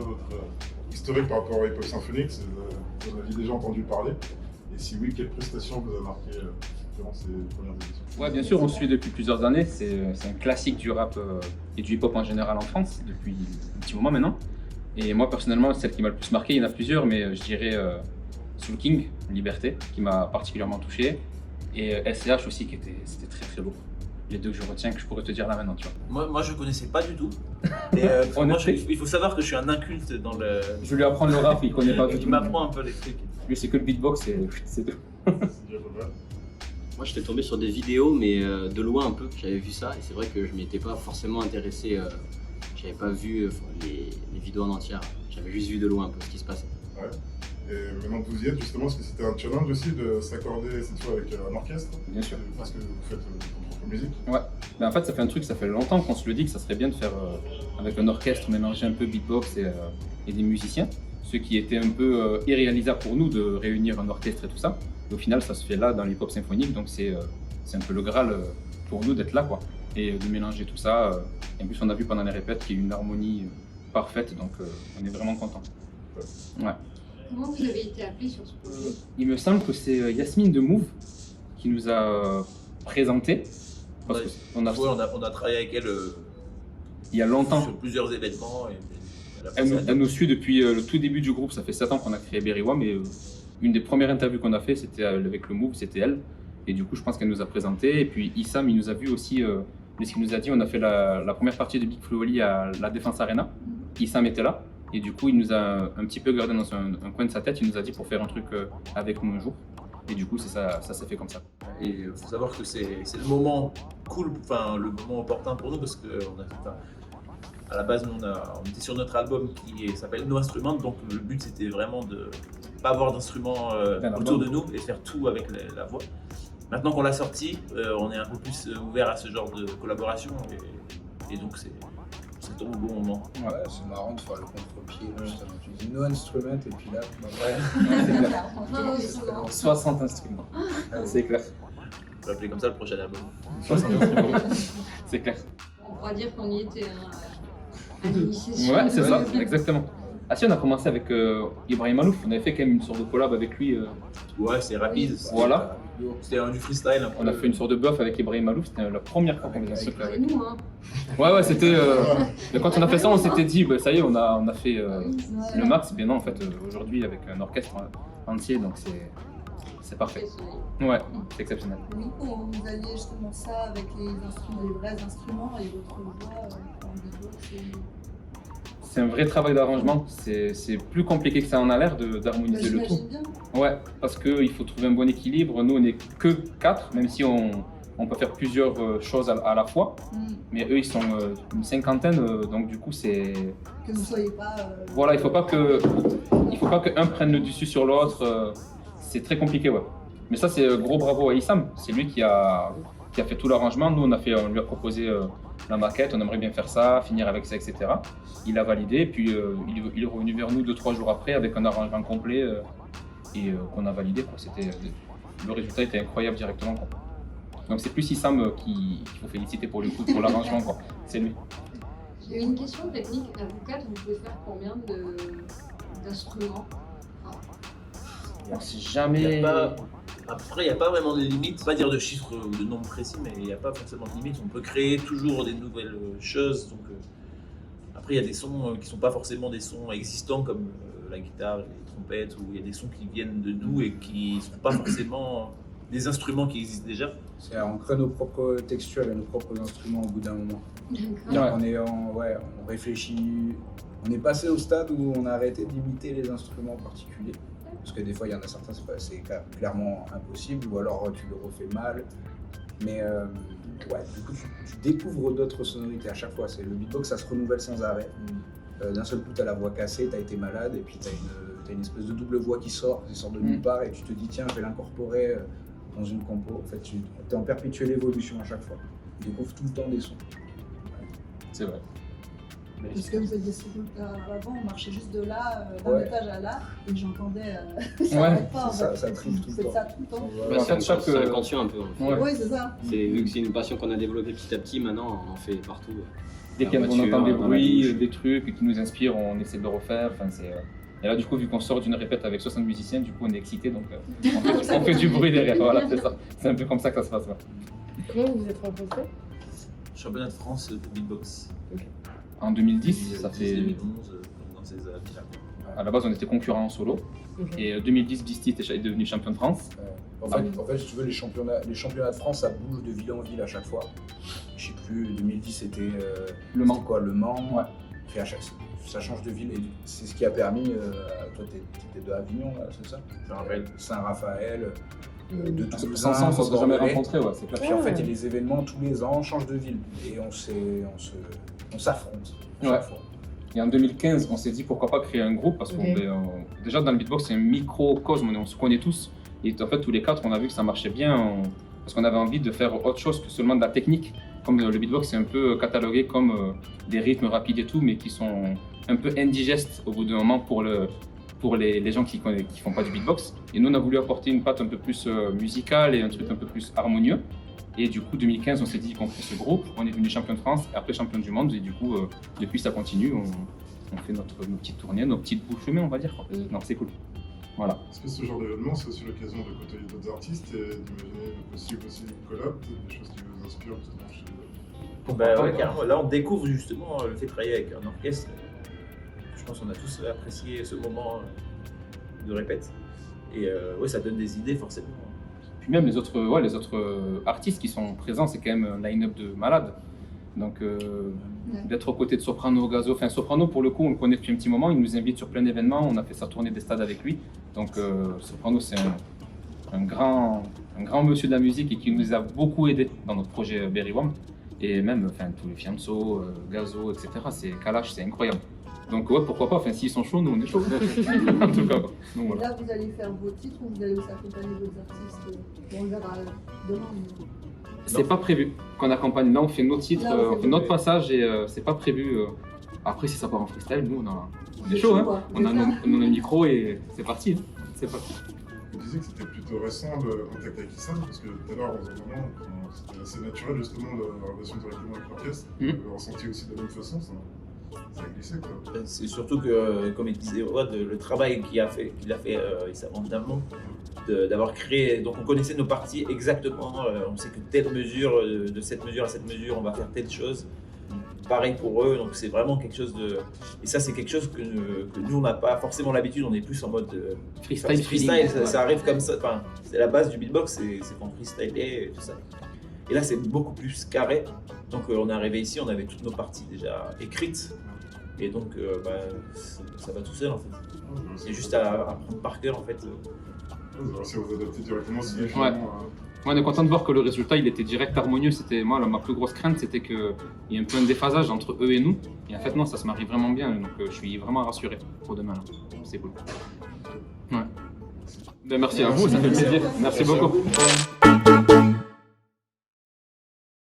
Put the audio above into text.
votre historique par rapport à Hip Hop Symphonique? Vous en aviez déjà entendu parler? Et si oui, quelle prestation vous a marqué durant ces premières éditions? Ouais, bien sûr, on suit depuis plusieurs années. C'est un classique du rap et du hip-hop en général en France depuis un petit moment maintenant. Et moi, personnellement, celle qui m'a le plus marqué, il y en a plusieurs, mais je dirais Soul King, Liberté, qui m'a particulièrement touché. Et SCH aussi, c'était très très lourd. Les deux que je retiens, que je pourrais te dire là maintenant, tu vois. Moi, je connaissais pas du tout. Et, il faut savoir que je suis un inculte dans le. Je lui apprends le rap, il connaît pas du Il tout. m'apprend un peu les trucs. Lui, c'est que le beatbox, c'est tout. Moi, j'étais tombé sur des vidéos, mais de loin un peu. J'avais vu ça et c'est vrai que je m'étais pas forcément intéressé. J'avais pas vu les vidéos en entière. J'avais juste vu de loin un peu ce qui se passait. Ouais. Et maintenant que vous y êtes, justement, est-ce que c'était un challenge aussi de s'accorder cette fois avec un orchestre? Bien sûr. Parce que vous faites votre propre musique. Ouais, mais en fait ça fait un truc, ça fait longtemps qu'on se le dit que ça serait bien de faire avec un orchestre, mélanger un peu beatbox et des musiciens. Ce qui était un peu irréalisable pour nous de réunir un orchestre et tout ça. Et au final ça se fait là dans l'hip-hop symphonique, donc c'est un peu le Graal pour nous d'être là quoi. Et de mélanger tout ça. Et en plus on a vu pendant les répètes qu'il y a une harmonie parfaite, donc on est vraiment content. Ouais. Comment vous avez été appelé sur ce projet? Il me semble que c'est Yasmine de Move qui nous a présenté. Parce qu'on a, On a travaillé avec elle il y a longtemps. sur plusieurs événements. Elle nous suit depuis le tout début du groupe. Ça fait 7 ans qu'on a créé Beriwa, mais une des premières interviews qu'on a fait, c'était avec le Move, c'était elle. Et du coup, je pense qu'elle nous a présenté. Et puis Issam, il nous a vu aussi. Mais ce qu'il nous a dit, on a fait la première partie de Big Flo Oli à la Défense Arena. Issam était là. Et du coup, il nous a un petit peu gardé dans un coin de sa tête. Il nous a dit pour faire un truc avec nous un jour. Et du coup, ça s'est fait comme ça. Et il faut savoir que c'est le moment cool, enfin le moment opportun pour nous parce que à la base, nous, on était sur notre album qui s'appelle No Instrument. Donc le but c'était vraiment de pas avoir d'instruments autour de nous et faire tout avec la voix. Maintenant qu'on l'a sorti, on est un peu plus ouvert à ce genre de collaboration et donc c'est au bon moment. Ouais, c'est marrant de faire le contre-pied, justement. Tu dis no instrument et puis là, bah, ouais. 60 instruments, c'est clair. On peut l'appeler comme ça le prochain album. 60 instruments, c'est clair. On pourra dire qu'on y était à l'initiation. Ouais, c'est ça, exactement. Ah si, on a commencé avec Ibrahim Malouf, on avait fait quand même une sorte de collab avec lui. Ouais, c'est rapide. Voilà. C'était du freestyle. Un peu. On a fait une sorte de bluff avec Ibrahim Malouf, c'était la première fois qu'on faisait ce truc avec lui. Nous, hein. Ouais, c'était. Mais quand on a fait ça, on s'était dit, bah, ça y est, on a fait le max. Mais non, en fait, aujourd'hui, avec un orchestre entier, donc c'est parfait. Ouais, c'est exceptionnel. Du coup, vous alliez justement ça avec les instruments, les vrais instruments et votre voix en beatbox. C'est un vrai travail d'arrangement. C'est plus compliqué que ça en a l'air d'harmoniser le tout. Bien. Ouais, parce qu'il faut trouver un bon équilibre. Nous, on n'est que 4, même si on peut faire plusieurs choses à la fois. Mais eux, ils sont une cinquantaine, donc du coup, c'est. Que vous ne soyez pas. Voilà, il faut pas qu'un prenne le dessus sur l'autre. C'est très compliqué, ouais. Mais ça, c'est gros bravo à Issam. C'est lui qui a fait tout l'arrangement. Nous, on lui a proposé la maquette, on aimerait bien faire ça, finir avec ça, etc. Il a validé, puis il est revenu vers nous 2-3 jours après avec un arrangement complet et qu'on a validé. Le résultat était incroyable directement, quoi. Donc c'est plus Issam qu'il faut féliciter pour le coup, pour l'arrangement, quoi. C'est lui. J'ai une question technique. À vous 4, vous pouvez faire combien d'instruments? On sait jamais. Après, il n'y a pas vraiment de limite, pas dire de chiffres ou de nombres précis, mais il n'y a pas forcément de limite. On peut créer toujours des nouvelles choses. Donc, après, il y a des sons qui ne sont pas forcément des sons existants comme la guitare, les trompettes, ou il y a des sons qui viennent de nous et qui ne sont pas forcément des instruments qui existent déjà. On crée nos propres textuels et nos propres instruments au bout d'un moment. On réfléchit. On est passé au stade où on a arrêté d'imiter les instruments particuliers. Parce que des fois, il y en a certains, c'est clairement impossible, ou alors tu le refais mal. Mais du coup, tu découvres d'autres sonorités à chaque fois. Le beatbox, ça se renouvelle sans arrêt. D'un seul coup, tu as la voix cassée, tu as été malade, et puis tu as une espèce de double voix qui sort de nulle part, et tu te dis, tiens, je vais l'incorporer dans une compo. En fait, tu es en perpétuelle évolution à chaque fois. Tu découvres tout le temps des sons. C'est vrai. Parce que vous aviez ce truc-là avant, on marchait juste de là, d'un étage à là, et j'entendais. Ça tripe tout le temps. Ça tout le temps. Bah, c'est inconscient un peu. Oui, c'est ça. Vu que c'est une passion qu'on a développée petit à petit, maintenant on en fait partout. Dès La qu'on voiture, entend des dans la bruits, douche. des trucs qui nous inspirent, on essaie de le refaire. Enfin, et là, du coup, vu qu'on sort d'une répète avec 60 musiciens, du coup, on est excité, donc on fait du bruit derrière. Voilà, c'est ça. C'est un peu comme ça que ça se passe. Ouais. Comment vous vous êtes rencontrés? Championnat de France de beatbox. En 2010, ça fait. 2011, dans ces années-là. À la base, on était concurrents en solo. Ok. Et 2010, Beastie est devenu champion de France. En fait, si tu veux, les championnats de France, ça bouge de ville en ville à chaque fois. Je sais plus, 2010 c'était Le Mans. c'était quoi, Le Mans. Ouais. Puis ça change de ville et c'est ce qui a permis, toi t'étais de Avignon là, c'est ça? Saint-Raphaël, de Toulouse. Sans ça, on ne s'est jamais rencontrés, ouais, c'est clair. Puis en fait, les événements tous les ans changent de ville et on s'affronte à chaque Ouais. fois. Et en 2015, on s'est dit pourquoi pas créer un groupe parce que déjà dans le beatbox, c'est un microcosme, on se connaît tous. Et en fait, tous les quatre, on a vu que ça marchait bien parce qu'on avait envie de faire autre chose que seulement de la technique. Comme le beatbox, c'est un peu catalogué comme des rythmes rapides et tout, mais qui sont un peu indigestes au bout d'un moment pour les gens qui font pas du beatbox. Et nous, on a voulu apporter une patte un peu plus musicale et un truc un peu plus harmonieux. Et du coup, 2015, on s'est dit qu'on fait ce groupe, on est devenu champion de France, et après champion du monde. Et du coup, depuis, ça continue. On fait nos petites tournées, nos petites bouts de chemin, on va dire. Donc c'est cool. Voilà. Est-ce que ce genre d'événement, c'est aussi l'occasion de côtoyer d'autres artistes et d'imaginer de possibles aussi collabs, des choses qui vous inspirent justement chez Bah ouais, carrément. Là, on découvre justement le fait de travailler avec un orchestre. Je pense qu'on a tous apprécié ce moment de répète. Et ouais, ça donne des idées forcément. Puis même les autres artistes qui sont présents, c'est quand même un line-up de malades. Donc d'être aux côtés de Soprano, Gazo, enfin Soprano pour le coup on le connaît depuis un petit moment, il nous invite sur plein d'événements, on a fait sa tournée des stades avec lui. Donc Soprano c'est un grand monsieur de la musique et qui nous a beaucoup aidé dans notre projet Berry Wham. Et même tous les Fianso, Gazo, etc. C'est Kalash, c'est incroyable. Donc ouais, pourquoi pas, enfin s'ils sont chauds, nous on est chauds. En tout cas. Donc, Et voilà. là, vous allez faire vos titres ou vous allez aussi accompagner d'autres artistes? On le verra demain. C'est pas prévu qu'on accompagne. Là, on fait nos titres, Là, on fait on fait notre passage et c'est pas prévu. Après, si ça part en freestyle, nous, on est chaud. chaud, Hein. quoi. On a nos micros et c'est parti. Hein. C'est parti. Vous disiez que c'était plutôt récent le contact avec Issam, parce que tout à l'heure, dans un moment, c'était assez naturel justement la relation directement avec l'orchestre. Vous l'avez ressenti aussi de la même façon, ça a glissé quoi. C'est surtout que, comme il disait Rod, le travail qu'il a fait Issam en amont, d'avoir créé, donc on connaissait nos parties exactement, on sait que telle mesure, de cette mesure à cette mesure, on va faire telle chose. Pareil pour eux, donc c'est vraiment quelque chose de... Et ça c'est quelque chose que nous on n'a pas forcément l'habitude, on est plus en mode Freestyle, ça arrive comme ça, enfin, c'est la base du beatbox, c'est qu'on freestyle et tout ça. Et là c'est beaucoup plus carré, donc on est arrivé ici, on avait toutes nos parties déjà écrites, et donc ça va tout seul en fait. C'est juste à prendre par cœur en fait. Vous avez réussi à vous adapter directement si Ouais. Moi, on est content de voir que le résultat il était direct harmonieux. C'était moi ma plus grosse crainte, c'était qu'il y ait un peu un déphasage entre eux et nous. Et en fait non, ça se marie vraiment bien. Donc je suis vraiment rassuré pour demain. Là. C'est cool. Ouais. Ben, merci à vous, ça fait plaisir. Merci beaucoup.